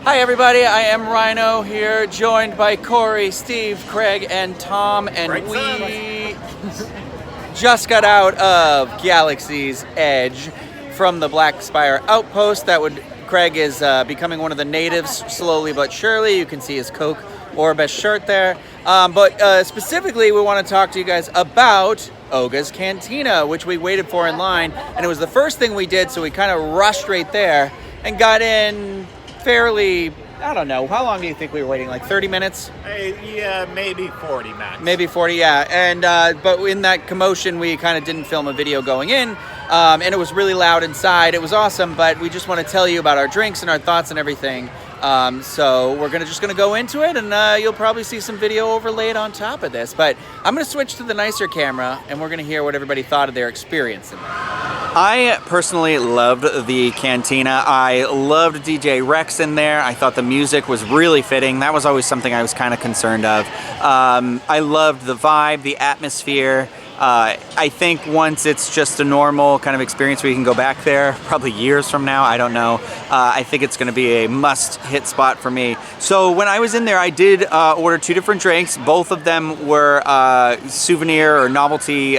Hi everybody, I am Ryno here, joined by Corey, Steve, Craig, and Tom, and we just got out of Galaxy's Edge from the Black Spire Outpost. Craig is becoming one of the natives slowly but surely. You can see his Coke Orbis shirt there. But specifically, we want to talk to you guys about Oga's Cantina, which we waited for in line, and it was the first thing we did, so we kind of rushed right there and got in fairly, I don't know, how long do you think we were waiting, like 30 minutes? Yeah, maybe 40 max. Maybe 40, yeah. And but in that commotion, we kind of didn't film a video going in, and it was really loud inside. It was awesome, but we just want to tell you about our drinks and our thoughts and everything. So we're just gonna go into it, and you'll probably see some video overlaid on top of this. But I'm gonna switch to the nicer camera, and we're gonna hear what everybody thought of their experience in there. I personally loved the Cantina. I loved DJ Rex in there. I thought the music was really fitting. That was always something I was kind of concerned of. I loved the vibe, the atmosphere. I think once it's just a normal kind of experience, we can go back there, probably years from now, I don't know. I think it's going to be a must-hit spot for me. So when I was in there, I did order 2 different drinks. Both of them were souvenir or novelty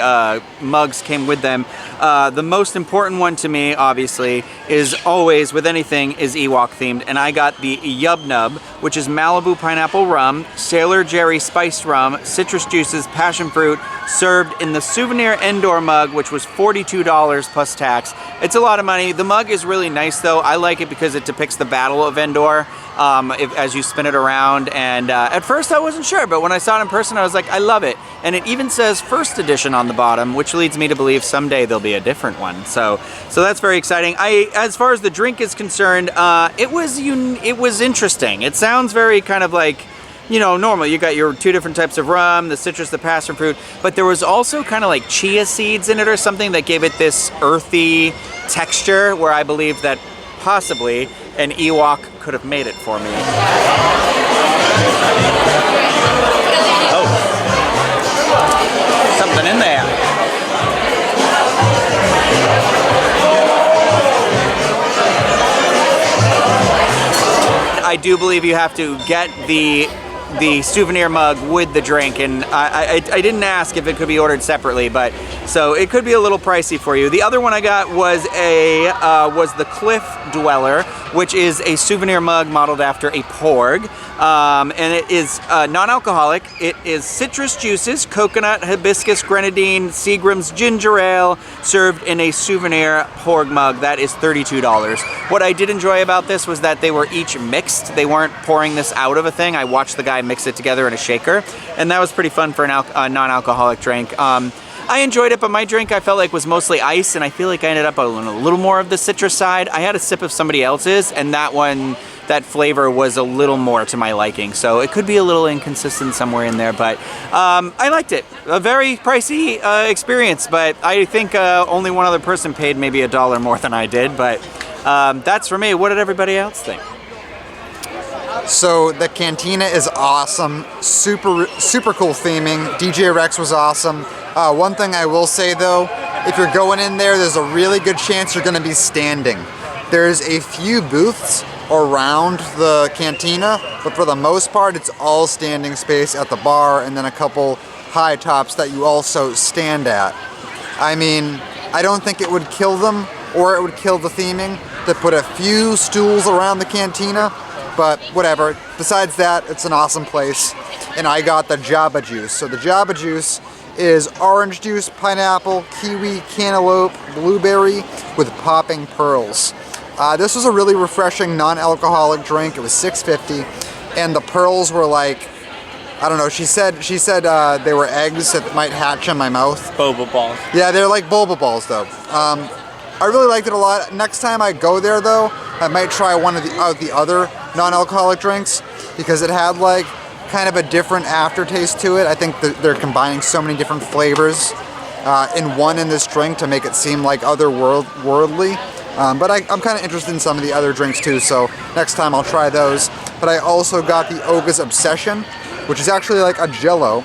mugs came with them. The most important one to me, obviously, is always, with anything, is Ewok themed. And I got the Yub Nub, which is Malibu pineapple rum, Sailor Jerry spiced rum, citrus juices, passion fruit, served in the souvenir Endor mug, which was $42 plus tax. It's a lot of money. The mug is really nice, though. I like it because it depicts the Battle of Endor as you spin it around. And at first I wasn't sure, but when I saw it in person, I was like, I love it. And it even says first edition on the bottom, which leads me to believe someday there'll be a different one. So that's very exciting. As far as the drink is concerned, it was interesting. It sounds very kind of like, you know, normal. You got your 2 different types of rum, the citrus, the passion fruit, but there was also kind of like chia seeds in it or something that gave it this earthy texture, where I believe that possibly an Ewok could have made it for me. Oh, something in there. I do believe you have to get the souvenir mug with the drink, and I didn't ask if it could be ordered separately, but so it could be a little pricey for you. The other one I got was the Cliff Dweller, which is a souvenir mug modeled after a porg, and it is non-alcoholic. It is citrus juices, coconut, hibiscus, grenadine, Seagram's ginger ale, served in a souvenir porg mug. That is $32. What I did enjoy about this was that they were each mixed. They weren't pouring this out of a thing. I watched the guy mix it together in a shaker, and that was pretty fun for a non-alcoholic drink. I enjoyed it, but my drink I felt like was mostly ice, and I feel like I ended up on a little more of the citrus side. I had a sip of somebody else's, and that flavor was a little more to my liking, so it could be a little inconsistent somewhere in there, but I liked it. A very pricey experience, but I think only one other person paid maybe $1 more than I did, but that's for me. What did everybody else think? So the Cantina is awesome, super cool theming. DJ Rex was awesome. One thing I will say though, if you're going in there, there's a really good chance you're going to be standing. There's a few booths around the Cantina, but for the most part it's all standing space at the bar, and then a couple high tops that you also stand at. I mean, I don't think it would kill them, or it would kill the theming, to put a few stools around the Cantina. But whatever. Besides that, it's an awesome place. And I got the Java Juice. So the Java Juice is orange juice, pineapple, kiwi, cantaloupe, blueberry with popping pearls. This was a really refreshing non-alcoholic drink. It was $6.50, and the pearls were like, I don't know. She said they were eggs that might hatch in my mouth. Boba balls. Yeah, they're like boba balls though. I really liked it a lot. Next time I go there though, I might try one of the other non-alcoholic drinks, because it had like kind of a different aftertaste to it. I think that they're combining so many different flavors in this drink to make it seem like otherworldly. But I'm kind of interested in some of the other drinks too, so next time I'll try those. But I also got the Oga's Obsession, which is actually like a Jell-O.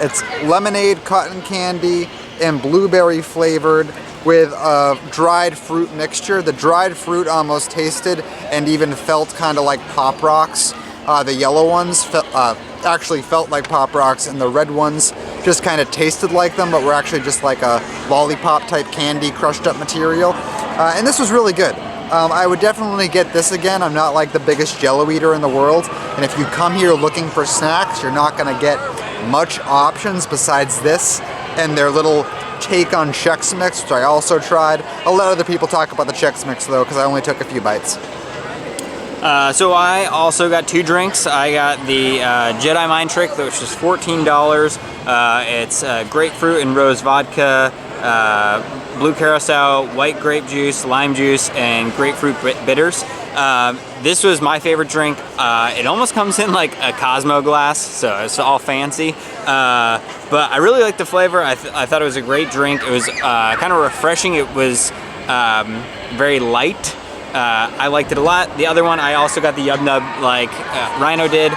It's lemonade, cotton candy, and blueberry flavored. with a dried fruit mixture. The dried fruit almost tasted and even felt kind of like Pop Rocks. The yellow ones actually felt like Pop Rocks, and the red ones just kind of tasted like them, but were actually just like a lollipop type candy crushed up material. And this was really good. I would definitely get this again. I'm not like the biggest Jello eater in the world, and if you come here looking for snacks, you're not gonna get much options besides this and their little take on Chex Mix, which I also tried. I'll let other people talk about the Chex Mix though, because I only took a few bites. So I also got 2 drinks. I got the Jedi Mind Trick, which is $14. It's grapefruit and rose vodka, blue carousel, white grape juice, lime juice, and grapefruit bitters. This was my favorite drink. It almost comes in like a Cosmo glass, so it's all fancy. But I really liked the flavor. I thought it was a great drink. It was kind of refreshing. It was very light. I liked it a lot. The other one, I also got the Yub Nub like Ryno did.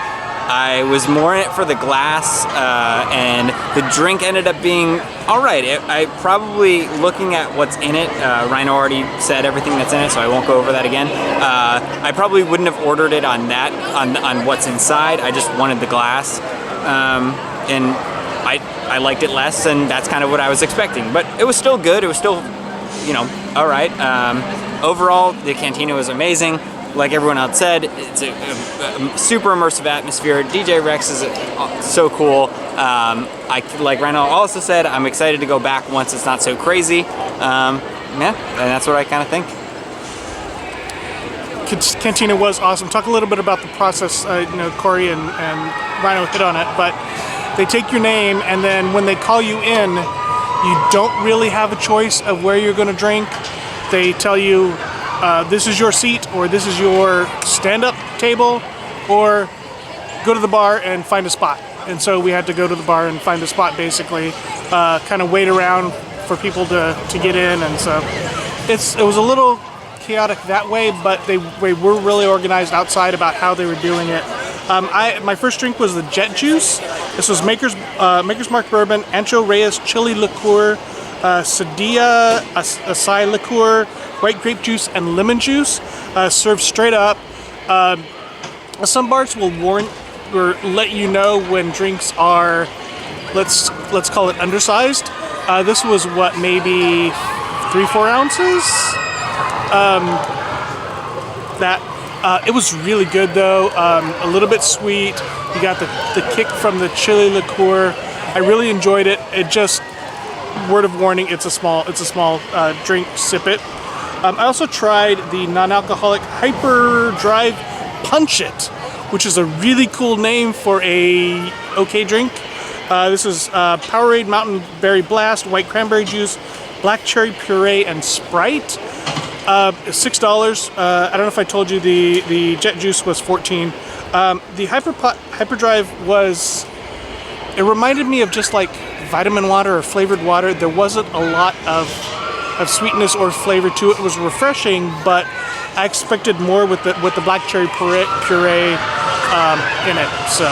I was more in it for the glass, and the drink ended up being all right. I probably, looking at what's in it, Ryno already said everything that's in it, so I won't go over that again. I probably wouldn't have ordered it on that, on what's inside. I just wanted the glass, and I liked it less, and that's kind of what I was expecting. But it was still good. It was still, you know, all right. Overall, the Cantina was amazing. Like everyone else said, it's a super immersive atmosphere. DJ Rex is so cool. Like Ryno also said, I'm excited to go back once it's not so crazy. Yeah, and that's what I kind of think. Cantina was awesome. Talk a little bit about the process. You know, Corey and Ryno hit on it, but they take your name, and then when they call you in, you don't really have a choice of where you're going to drink. They tell you, this is your seat, or this is your stand-up table, or go to the bar and find a spot. And so we had to go to the bar and find a spot, basically, kind of wait around for people to get in. And so it was a little chaotic that way, but they were really organized outside about how they were doing it. My first drink was the Jet Juice. This was Maker's Mark Bourbon, Ancho Reyes Chili Liqueur, Sadia Acai Liqueur, white grape juice, and lemon juice, served straight up. Some bars will warn or let you know when drinks are, let's call it undersized. This was what, maybe 3-4 ounces. It was really good though. A little bit sweet. You got the kick from the chili liqueur. I really enjoyed it. It just, word of warning, it's a small drink. Sip it. I also tried the non-alcoholic Hyperdrive Punch It, which is a really cool name for a okay drink. This is Powerade Mountain Berry Blast, white cranberry juice, black cherry puree, and Sprite. $6. I don't know if I told you the Jet Juice was $14. The Hyperdrive was, it reminded me of just like vitamin water or flavored water. There wasn't a lot of sweetness or flavor to it. It was refreshing, but I expected more with the black cherry puree in it. So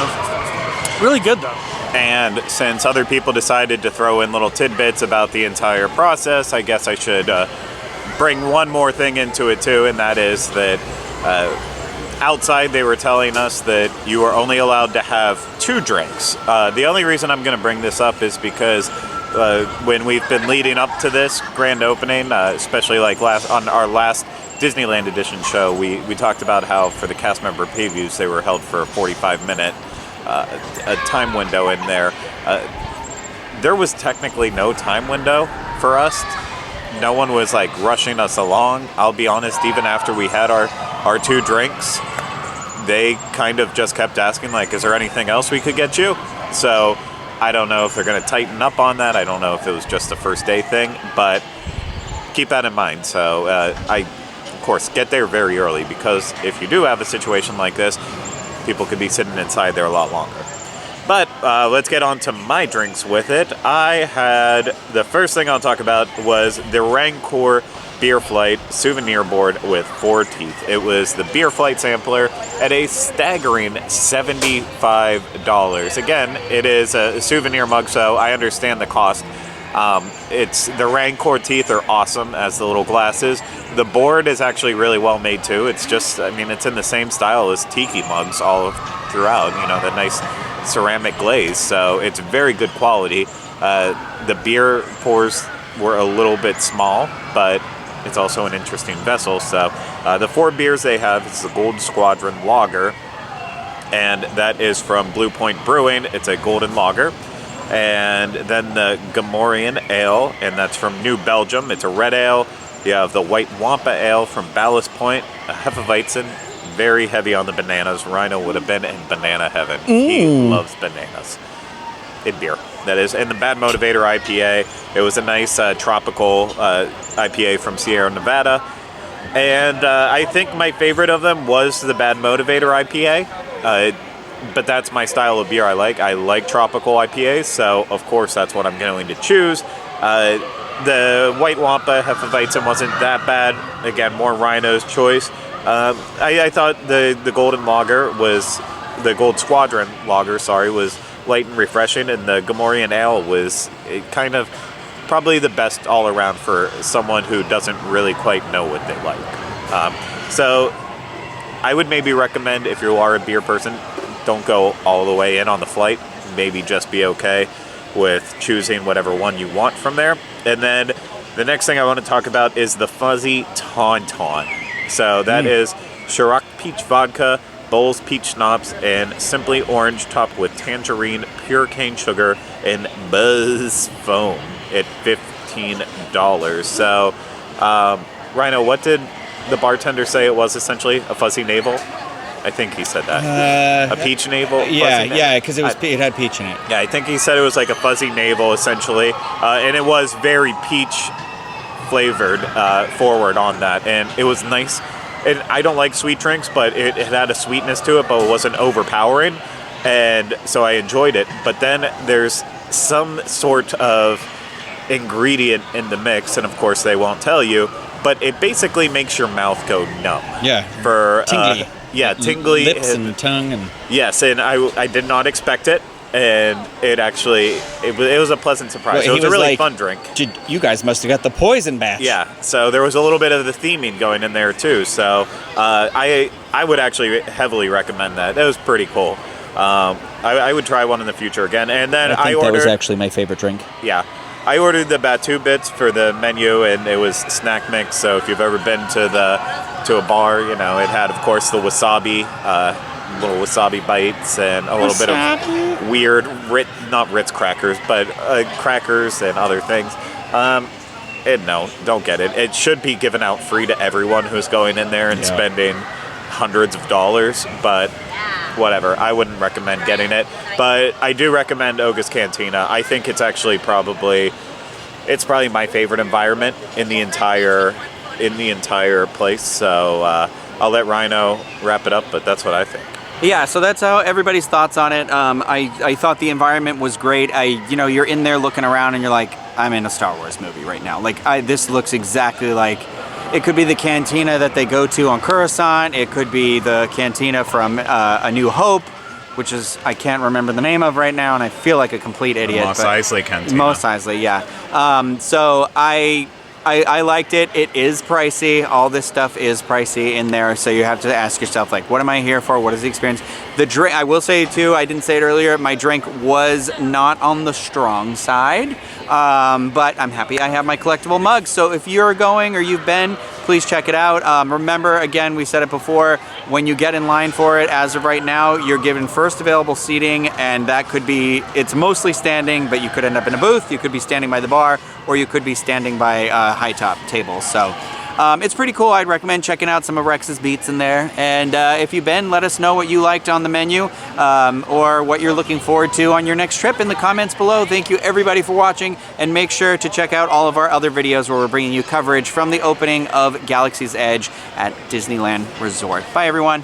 really good though. And since other people decided to throw in little tidbits about the entire process, I guess I should bring one more thing into it too, and that is that outside they were telling us that you are only allowed to have 2 drinks. The only reason I'm going to bring this up is because when we've been leading up to this grand opening, especially like on our last Disneyland edition show, we talked about how for the cast member previews they were held for a 45-minute a time window in there. There was technically no time window for us. No one was like rushing us along. I'll be honest, even after we had our 2 drinks, they kind of just kept asking like, is there anything else we could get you? So I don't know if they're going to tighten up on that. I don't know if it was just a first day thing, but keep that in mind. So I, of course, get there very early, because if you do have a situation like this, people could be sitting inside there a lot longer. But let's get on to my drinks with it. The first thing I'll talk about was the Rancor Beer Flight souvenir board with 4 teeth. It was the Beer Flight sampler at a staggering $75. Again, it is a souvenir mug, so I understand the cost. It's the Rancor teeth are awesome as the little glasses. The board is actually really well made too. It's just, I mean, it's in the same style as tiki mugs all throughout. You know, the nice ceramic glaze. So it's very good quality. The beer pours were a little bit small, but it's also an interesting vessel. So the 4 beers they have is the Gold Squadron Lager, and that is from Blue Point Brewing. It's a golden lager. And then the Gamorrean Ale, and that's from New Belgium. It's a red ale. You have the White Wampa Ale from Ballast Point, a Hefeweizen, very heavy on the bananas. Ryno would have been in banana heaven. He loves bananas in beer, that is. And the Bad Motivator IPA. It was a nice tropical IPA from Sierra Nevada. And I think my favorite of them was the Bad Motivator IPA. But that's my style of beer I like. I like tropical IPAs, so of course that's what I'm going to choose. The White Wampa Hefeweizen wasn't that bad. Again, more Ryno's choice. I thought the Golden Lager was, the Gold Squadron Lager, sorry, was light and refreshing, and the Gamorrean Ale was kind of probably the best all around for someone who doesn't really quite know what they like. So I would maybe recommend, if you are a beer person, don't go all the way in on the flight. Maybe just be okay with choosing whatever one you want from there. And then the next thing I want to talk about is the Fuzzy Tauntaun. So that is Ciroc Peach Vodka, Bowls Peach Schnapps, and Simply Orange topped with tangerine, pure cane sugar, and Buzz Foam at $15. So, Ryno, what did the bartender say it was essentially? A fuzzy navel? I think he said that. A peach navel? Yeah, because it had peach in it. Yeah, I think he said it was like a fuzzy navel, essentially. And it was very peach flavored forward on that. And it was nice. And I don't like sweet drinks, but it had a sweetness to it, but it wasn't overpowering. And so I enjoyed it. But then there's some sort of ingredient in the mix, and of course they won't tell you, but it basically makes your mouth go numb. Yeah. For tingly. Tingly. Lips and tongue. And yes, and I did not expect it, and it actually, it was a pleasant surprise. Well, it was a really fun drink. You guys must have got the poison batch. Yeah, so there was a little bit of the theming going in there too, so I would actually heavily recommend that. That was pretty cool. I would try one in the future again. And then I think that was actually my favorite drink. Yeah. I ordered the Batuu bits for the menu, and it was snack mix. So if you've ever been to a bar, you know, it had, of course, the wasabi, little wasabi bites, and a little bit of weird, not Ritz crackers, but crackers and other things. And no, don't get it. It should be given out free to everyone who's going in there and spending hundreds of dollars, but whatever. I wouldn't recommend getting it, but I do recommend Oga's Cantina. I think it's actually probably my favorite environment in the entire place. So I'll let Ryno wrap it up, but that's what I think. Yeah, so that's how everybody's thoughts on it. I thought the environment was great. You're in there looking around and you're like, I'm in a Star Wars movie right now. Like, this looks exactly like, it could be the cantina that they go to on Coruscant. It could be the cantina from A New Hope, which is, I can't remember the name of right now, and I feel like a complete idiot. Mos Eisley Cantina. Mos Eisley, yeah. So I liked it. It is pricey. All this stuff is pricey in there, so you have to ask yourself, like, what am I here for? What is the experience? The drink, I will say too, I didn't say it earlier, my drink was not on the strong side, but I'm happy I have my collectible mug. So if you're going or you've been, please check it out. Remember, again, we said it before, when you get in line for it, as of right now, you're given first available seating, and that could be, it's mostly standing, but you could end up in a booth, you could be standing by the bar, or you could be standing by high top tables. So it's pretty cool. I'd recommend checking out some of Rex's beats in there. And if you've been, let us know what you liked on the menu or what you're looking forward to on your next trip in the comments below. Thank you everybody for watching, and make sure to check out all of our other videos where we're bringing you coverage from the opening of Galaxy's Edge at Disneyland Resort. Bye everyone.